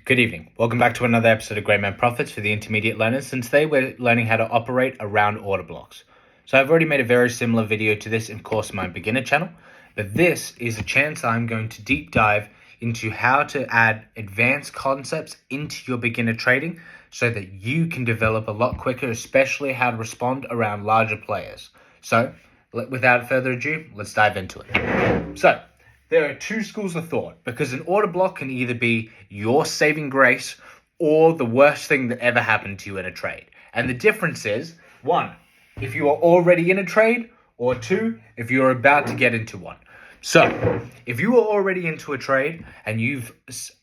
Good evening. Welcome back to another episode of Great Man Profits for the intermediate learners. And today we're learning how to operate around order blocks. So I've already made a very similar video to this in course my beginner channel, but this is a chance I'm going to deep dive into how to add advanced concepts into your beginner trading so that you can develop a lot quicker, especially how to respond around larger players. So without further ado, let's dive into it. So there are two schools of thought, because an order block can either be your saving grace or the worst thing that ever happened to you in a trade. And the difference is, one, if you are already in a trade, or two, if you're about to get into one. So if you are already into a trade and you've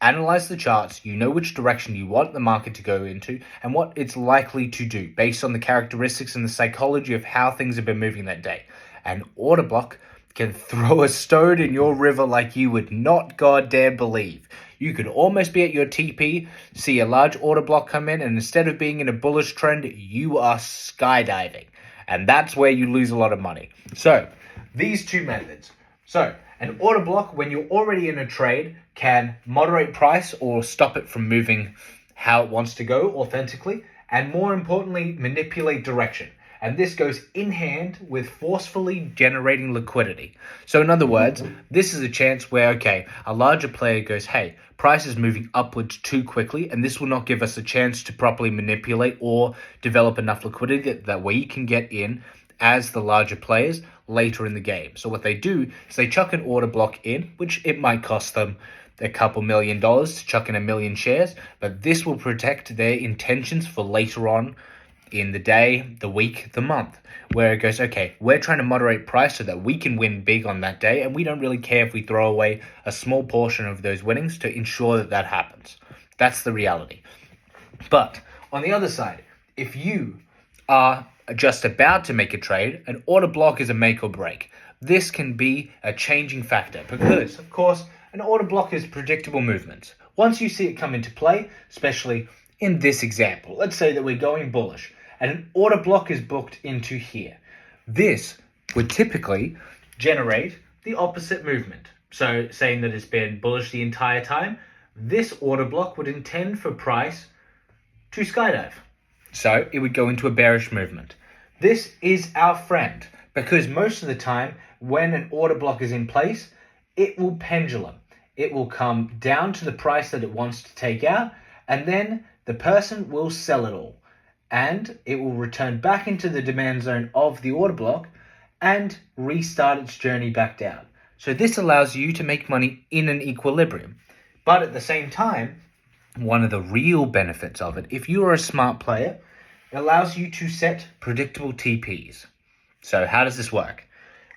analyzed the charts, you know which direction you want the market to go into and what it's likely to do based on the characteristics and the psychology of how things have been moving that day. An order block can throw a stone in your river like you would not goddamn believe. You could almost be at your TP, see a large order block come in, and instead of being in a bullish trend, you are skydiving. And that's where you lose a lot of money. So, these two methods. So, an order block, when you're already in a trade, can moderate price or stop it from moving how it wants to go authentically, and more importantly, manipulate direction. And this goes in hand with forcefully generating liquidity. So in other words, this is a chance where, okay, a larger player goes, hey, price is moving upwards too quickly, and this will not give us a chance to properly manipulate or develop enough liquidity that we can get in as the larger players later in the game. So what they do is they chuck an order block in, which it might cost them a couple $1 million to chuck in 1 million shares, but this will protect their intentions for later on in the day, the week, the month, where it goes, okay, we're trying to moderate price so that we can win big on that day, and we don't really care if we throw away a small portion of those winnings to ensure that that happens. That's the reality. But on the other side, if you are just about to make a trade, an order block is a make or break. This can be a changing factor because, of course, an order block is predictable movements. Once you see it come into play, especially in this example, let's say that we're going bullish and an order block is booked into here. This would typically generate the opposite movement. So saying that it's been bullish the entire time, this order block would intend for price to skydive. So it would go into a bearish movement. This is our friend because most of the time when an order block is in place, it will pendulum. It will come down to the price that it wants to take out, and then the person will sell it all. And it will return back into the demand zone of the order block and restart its journey back down. So this allows you to make money in an equilibrium. But at the same time, one of the real benefits of it, if you are a smart player, it allows you to set predictable TPs. So how does this work?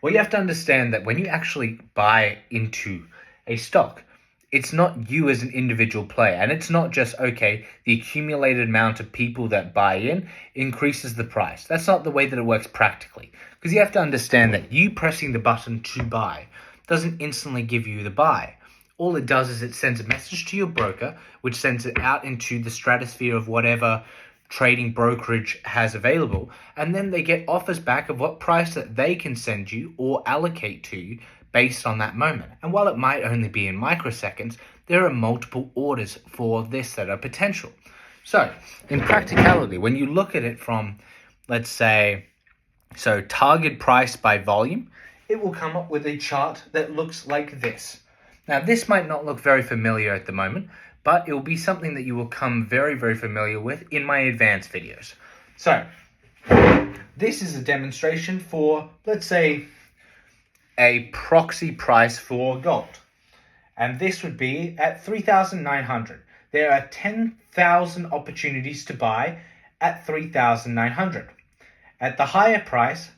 Well, you have to understand that when you actually buy into a stock, it's not you as an individual player, and it's not just, okay, the accumulated amount of people that buy in increases the price. That's not the way that it works practically, because you have to understand that you pressing the button to buy doesn't instantly give you the buy. All it does is it sends a message to your broker, which sends it out into the stratosphere of whatever trading brokerage has available, and then they get offers back of what price that they can send you or allocate to you based on that moment. And while it might only be in microseconds, there are multiple orders for this that are potential. So in practicality, when you look at it from, let's say, so target price by volume, it will come up with a chart that looks like this. Now, this might not look very familiar at the moment, but it will be something that you will come very, very familiar with in my advanced videos. So this is a demonstration for, let's say, a proxy price for gold. And this would be at 3,900. There are 10,000 opportunities to buy at 3,900. At the higher price,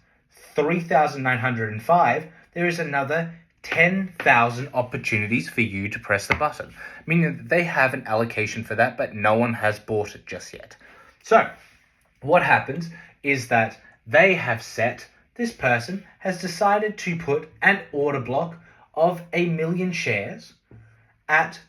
3,905, there is another 10,000 opportunities for you to press the button, meaning that they have an allocation for that, but no one has bought it just yet. So what happens is that they have set, this person has decided to put an order block of 1 million shares at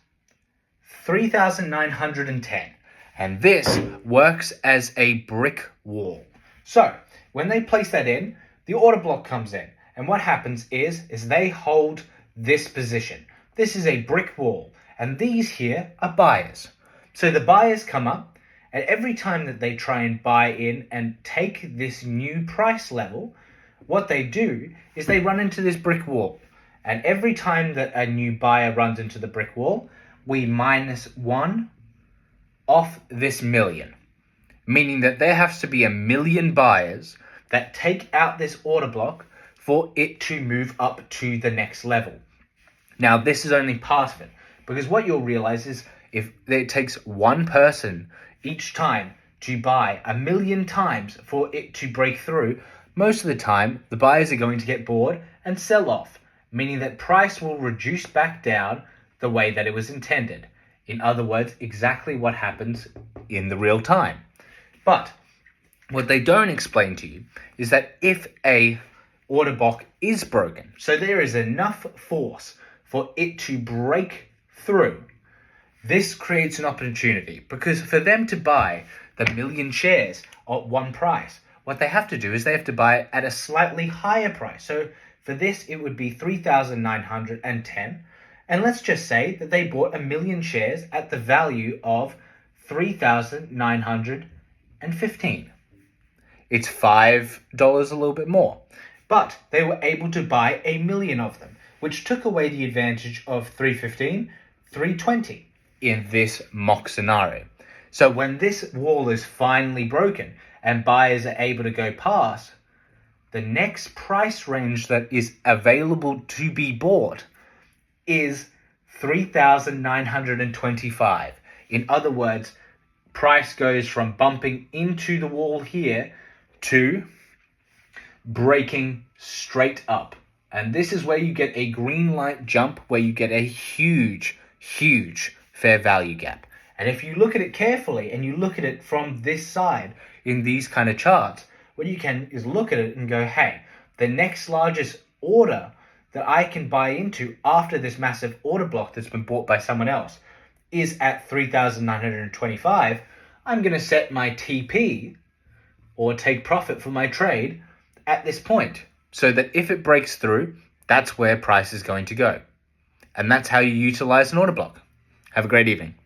3,910. And this works as a brick wall. So when they place that in, the order block comes in. And what happens is they hold this position. This is a brick wall. And these here are buyers. So the buyers come up, and every time that they try and buy in and take this new price level, what they do is they run into this brick wall. And every time that a new buyer runs into the brick wall, we minus 1 off this million, meaning that there has to be 1 million buyers that take out this order block for it to move up to the next level. Now, this is only part of it, because what you'll realize is if it takes one person each time to buy 1 million times for it to break through, most of the time the buyers are going to get bored and sell off, meaning that price will reduce back down the way that it was intended. In other words, exactly what happens in the real time. But what they don't explain to you is that if a order block is broken, so there is enough force for it to break through, this creates an opportunity, because for them to buy the 1 million shares at one price, what they have to do is they have to buy it at a slightly higher price. So for this, it would be 3,910. And let's just say that they bought 1 million shares at the value of 3,915. It's $5 a little bit more. But they were able to buy 1 million of them, which took away the advantage of 315, 320 in this mock scenario. So when this wall is finally broken and buyers are able to go past, the next price range that is available to be bought is 3,925. In other words, price goes from bumping into the wall here to breaking straight up. And this is where you get a green light jump, where you get a huge, huge fair value gap. And if you look at it carefully and you look at it from this side in these kind of charts, what you can is look at it and go, hey, the next largest order that I can buy into after this massive order block that's been bought by someone else is at 3,925. I'm going to set my TP or take profit for my trade at this point, so that if it breaks through, that's where price is going to go. And that's how you utilize an order block. Have a great evening.